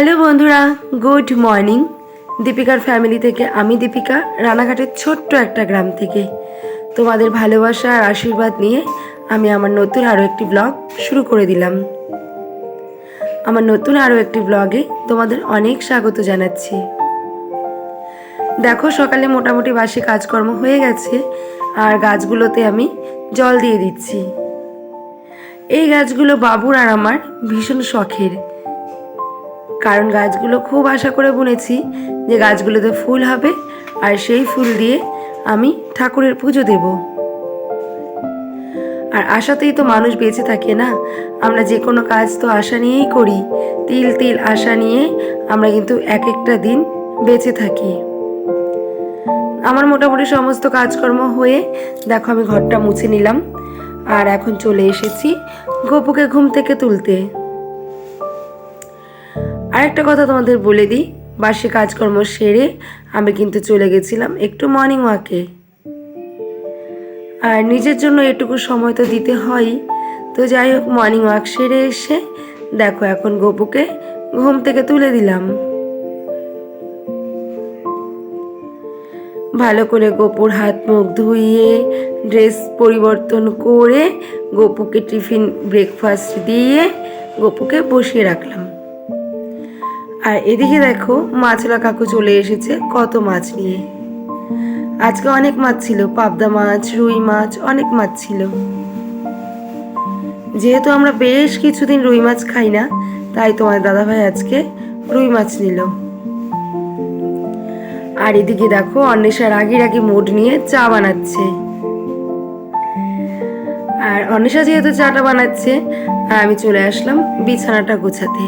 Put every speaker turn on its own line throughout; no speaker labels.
Hello বন্ধুরা, good morning. দীপিকার family থেকে আমি দীপিকা, রানাঘাটের ছোট্ট একটা গ্রাম থেকে তোমাদের ভালোবাসা আর আশীর্বাদ নিয়ে আমি আমার নতুন আরও একটি ব্লগ শুরু করে দিলাম। আমার নতুন আরও একটি ব্লগে তোমাদের অনেক স্বাগত জানাচ্ছি। দেখো, সকালে মোটামুটি বাসি কাজকর্ম হয়ে গেছে আর গাছগুলোতে আমি জল দিয়ে দিচ্ছি। এই গাছগুলো বাবুর আর আমার ভীষণ শখের, কারণ গাছগুলো খুব আশা করে বুনেছি যে গাছগুলোতে ফুল হবে আর সেই ফুল দিয়ে আমি ঠাকুরের পুজো দেব। আর আশাতেই তো মানুষ বেঁচে থাকে না। আমরা যে কোনো কাজ তো আশা নিয়েই করি, তিল তিল আশা নিয়ে আমরা কিন্তু এক একটা দিন বেঁচে থাকি। আমার মোটামুটি সমস্ত কাজকর্ম হয়ে দেখো আমি ঘরটা মুছে নিলাম আর এখন চলে এসেছি গপুকে ঘুম থেকে তুলতে। আরেকটা কথা তোমাদের বলে দিই, বাসি কাজকর্ম সেরে আমি কিন্তু চলে গেছিলাম একটু মর্নিং ওয়াকে। আর নিজের জন্য এটুকু সময় তো দিতে হয়ই। তো যাই হোক, মর্নিং ওয়াক সেরে এসে দেখো এখন গপুকে ঘুম থেকে তুলে দিলাম। ভালো করে গপুর হাত মুখ ধুইয়ে ড্রেস পরিবর্তন করে গপুকে টিফিন ব্রেকফাস্ট দিয়ে গপুকে বসিয়ে রাখলাম। আর এদিকে দেখো মাছলা কাকু চলে এসেছে কত মাছ নিয়ে। আজকে অনেক মাছ ছিল, পাবদা মাছ, রুই মাছ, অনেক মাছ ছিল। যেহেতু আমরা বেশ কিছুদিন রুই মাছ খাই না, তাই তোমার দাদাভাই আজকে রুই মাছ নিল। আর এদিকে দেখো অন্বেষা রাগি রাগি মুড নিয়ে চা বানাচ্ছে। আর অন্বেষা যেহেতু চাটা বানাচ্ছে, আমি চলে আসলাম বিছানাটা গোছাতে।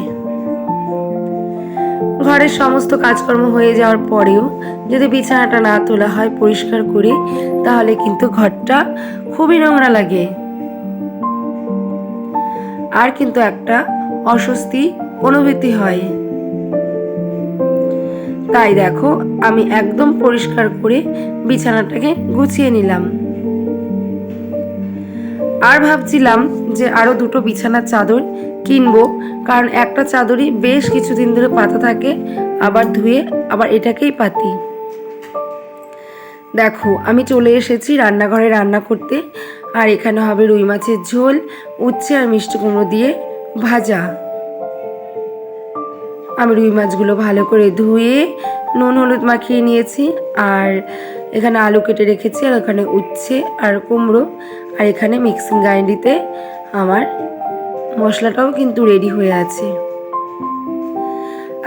ঘরের সমস্ত কাজকর্ম হয়ে যাওয়ার পরেও যদি বিছানাটা না তোলা হয় পরিষ্কার করে, তাহলে কিন্তু ঘরটা খুবই নোংরা লাগে আর কিন্তু একটা অস্বস্তি অনুভূতি হয়। তাই দেখো আমি একদম পরিষ্কার করে বিছানাটাকে গুছিয়ে নিলাম। আর ভাবছিলাম যে আরো দুটো বিছানার চাদর কিনবো, কারণ একটা চাদরই বেশ কিছুদিন ধরে পাতা থাকে, আবার ধুয়ে আবার এটাকেই পাতি। দেখো আমি চলে এসেছি রান্নাঘরে রান্না করতে। আর এখানে হবে রুই মাছের ঝোল, উচ্ছে আর মিষ্টি কুমড়ো দিয়ে ভাজা। আমি রুই মাছগুলো ভালো করে ধুয়ে নুন হলুদ মাখিয়ে নিয়েছি। আর এখানে আলু কেটে রেখেছি, আর ওখানে উচ্ছে আর কুমড়ো, আর এখানে মিক্সিং গ্রাইন্ডারে আমার মশলাটাও কিন্তু রেডি হয়ে আছে।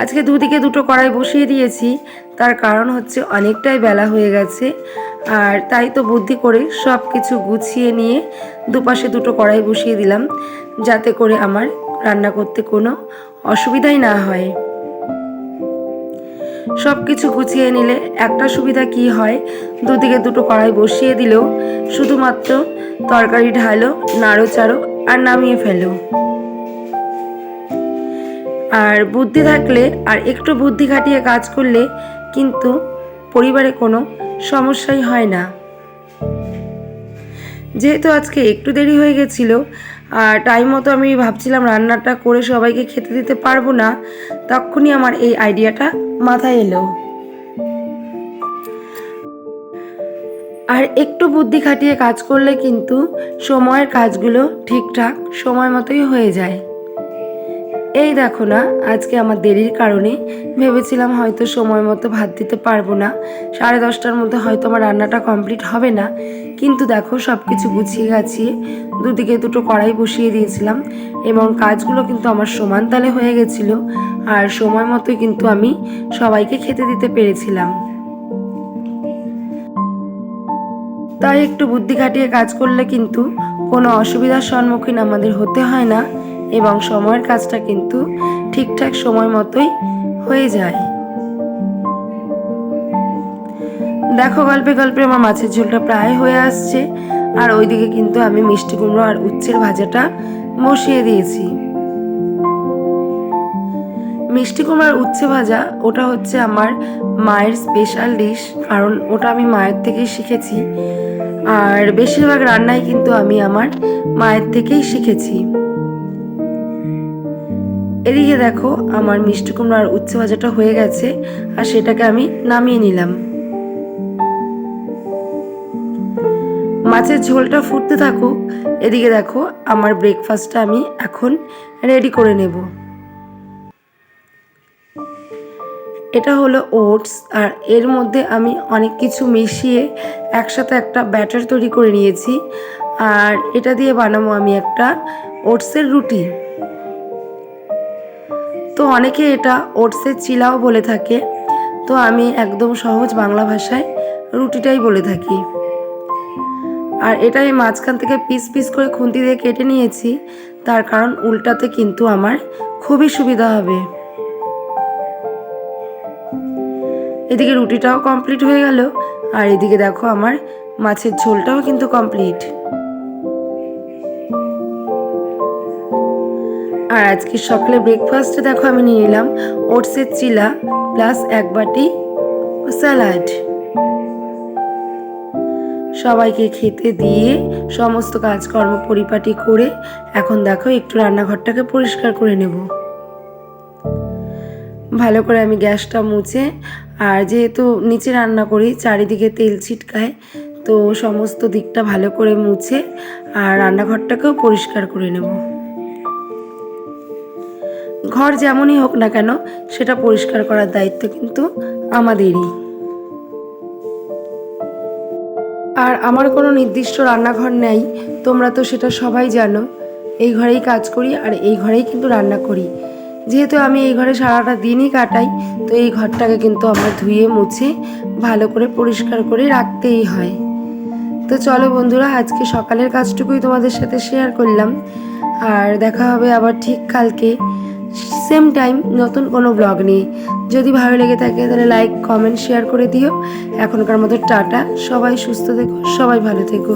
আজকে দুদিকে দুটো কড়াই বসিয়ে দিয়েছি, তার কারণ হচ্ছে অনেকটাই বেলা হয়ে গেছে। আর তাই তো বুদ্ধি করে সব কিছু গুছিয়ে নিয়ে দুপাশে দুটো কড়াই বসিয়ে দিলাম, যাতে করে আমার রান্না করতে কোনো অসুবিধাই না হয়। সব কিছু গুছিয়ে নিলে একটা সুবিধা কি হয়, দুদিকে দুটো কড়াই বসিয়ে দিলেও শুধুমাত্র তরকারি ঢালো, নাড়ো চাড়ো আর নামিয়ে ফেলো। আর বুদ্ধি থাকলে আর একটু বুদ্ধি খাটিয়ে কাজ করলে কিন্তু পরিবারে কোনো সমস্যাই হয় না। যেহেতু আজকে একটু দেরি হয়ে গেছিল আর টাইম মতো আমি ভাবছিলাম রান্নাটা করে সবাইকে খেতে দিতে পারবো না, তখনই আমার এই আইডিয়াটা মাথায় এলো। আর একটু বুদ্ধি খাটিয়ে কাজ করলে কিন্তু সময়ের কাজগুলো ঠিকঠাক সময় মতোই হয়ে যায়। এই দেখো না, আজকে আমার দেরির কারণে ভেবেছিলাম হয়তো সময় মতো ভাত দিতে পারবো না, 10:30টার মধ্যে হয়তো আমার রান্নাটা কমপ্লিট হবে না। কিন্তু দেখো সব কিছু গুছিয়ে গাছিয়ে দুদিকে দুটো কড়াই বসিয়ে দিয়েছিলাম এবং কাজগুলো কিন্তু আমার সমান তালে হয়ে গেছিলো। আর সময় মতোই কিন্তু আমি সবাইকে খেতে দিতে পেরেছিলাম। তাই একটু বুদ্ধি খাটিয়ে কাজ করলে কিন্তু কোনো অসুবিধার সম্মুখীন আমাদের হতে হয় না এবং সময়ের কাজটা কিন্তু ঠিকঠাক সময় মতোই হয়ে যায়। দেখো গল্পে গল্পে আমার মাছের ঝোলটা প্রায় হয়ে আসছে। আর ওইদিকে কিন্তু আমি মিষ্টি কুমড়ো আর উচ্ছের ভাজাটা বসিয়ে দিয়েছি। মিষ্টি কুমড়ো আর উচ্ছে ভাজা ওটা হচ্ছে আমার মায়ের স্পেশাল ডিশ, কারণ ওটা আমি মায়ের থেকেই শিখেছি। আর বেশিরভাগ রান্নাই কিন্তু আমি আমার মায়ের থেকেই শিখেছি। এদিকে দেখো আমার মিষ্টি কুমড়ো আর উচ্ছে ভাজাটা হয়ে গেছে, আর সেটাকে আমি নামিয়ে নিলাম। মাছের ঝোলটা ফুটতে থাকুক, এদিকে দেখো আমার ব্রেকফাস্টটা আমি এখন রেডি করে নেব। এটা হলো ওটস, আর এর মধ্যে আমি অনেক কিছু মিশিয়ে একসাথে একটা ব্যাটার তৈরি করে নিয়েছি, আর এটা দিয়ে বানাবো আমি একটা ওটসের রুটি। তো অনেকে এটা ওটসের চিলাও বলে থাকে, তো আমি একদম সহজ বাংলা ভাষায় রুটিটাই বলে থাকি। আর এটা আমি মাঝখান থেকে পিস পিস করে খুন্তি দিয়ে কেটে নিয়েছি, তার কারণ উল্টাতে কিন্তু আমার খুবই সুবিধা হবে। এদিকে রুটিটাও কমপ্লিট হয়ে গেল, আর এদিকে দেখো আমার মাছের ঝোলটাও কিন্তু কমপ্লিট। আর আজকে সকালে ব্রেকফাস্টে দেখো আমি নিয়ে নিলাম ওটসের চিলা প্লাস 1 বাটি স্যালাড। সবাইকে খেতে দিয়ে সমস্ত কাজকর্ম পরিপাটি করে এখন দেখো একটু রান্নাঘরটাকে পরিষ্কার করে নেব। ভালো করে আমি গ্যাসটা মুছে, আর যেহেতু নিচে রান্না করি চারিদিকে তেল ছিটকায়, তো সমস্ত দিকটা ভালো করে মুছে আর রান্নাঘরটাকেও পরিষ্কার করে নেব। ঘর যেমনই হোক না কেন সেটা পরিষ্কার করার দায়িত্ব কিন্তু আমাদেরই। আর আমার কোনো নির্দিষ্ট রান্নাঘর নেই, তোমরা তো সেটা সবাই জানো। এই ঘরেই কাজ করি আর এই ঘরেই কিন্তু রান্না করি। যেহেতু আমি এই ঘরে সারাটা দিনই কাটাই, তো এই ঘরটাকে কিন্তু আমার ধুয়ে মুছে ভালো করে পরিষ্কার করে রাখতেই হয়। তো চলো বন্ধুরা, আজকে সকালের কাজটুকুই তোমাদের সাথে শেয়ার করলাম, আর দেখা হবে আবার ঠিক কালকে সেম টাইম নতুন কোনো ব্লগ নিয়ে। যদি ভালো লেগে থাকে তাহলে লাইক কমেন্ট শেয়ার করে দিও। এখনকার মতো টাটা, সবাই সুস্থ থেকো, সবাই ভালো থেকো।